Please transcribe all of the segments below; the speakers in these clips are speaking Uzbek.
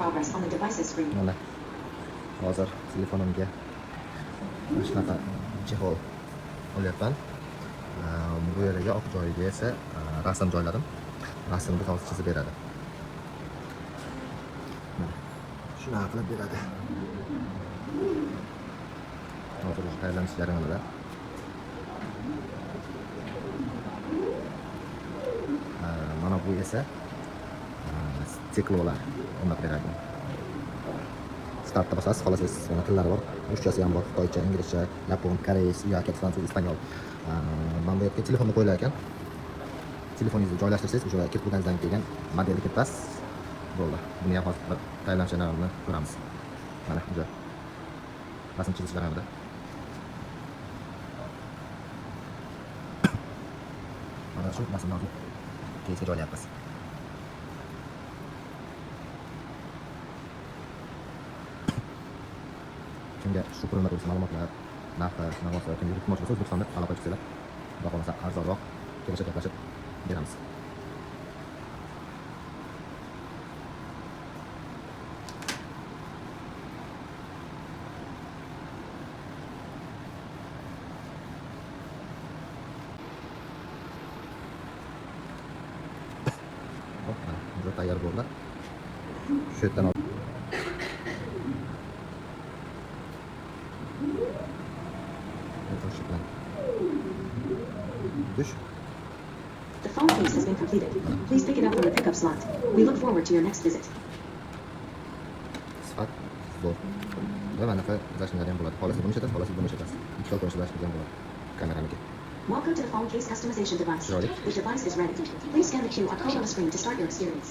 progress on the device's screen. Mana hozir telefonimga shunaqa chexol olyapman. Bu yerga oq joyiga esa rasm joyladim. Rasmni hozir chizib beradi. Shunaqa qilib beradi. Hozir tayyorlanish jarayonida. Mana bu esa stiklolar o'rnab beradi. Startda bosasiz, xolos mana tillari bor. Ruschasi ham bor, xitoycha, inglizcha, yapon, koreys, yoki fransuz, ispaniyol. Mana bu yerga telefonni qo'yilar ekan. Telefoningizni joylashtirsangiz, o'sha kirib bo'lgandan keyin modelni kiritasiz. Bo'ldi. Buni ham hozir tayyorlanish jarayonini ko'ramiz. Mana o'sha rasm chizish jarayonida. Mana shu rasmlarni keysga joylayapmiz. Kimga shu qurilma to'g'risida ma'lumotlar, narxi, navosi, kimga iltimos bo'lsa, O'zbekistonda aloqa qilsalar, xudo xolasa arzonroq kelishib gaplashib beramiz. Hop, tayyor bo'ldi. Shu yerdan The phone case has been completed. Please pick it up from the pickup slot. We look forward to your next visit. Sifat zo'r. Va mana bunaqa izlashlar ham bo'ladi. Xolos buni ishlatasiz, xolos buni ishlatasiz. Ikki xil ko'rinish izlashlar ham bo'ladi. Kameraniki. Welcome to the phone case customization device. The device is ready. Please scan the QR code on the screen to start your experience.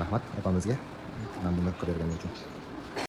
Rahmat opamizga mana buni qilib berganingiz uchun.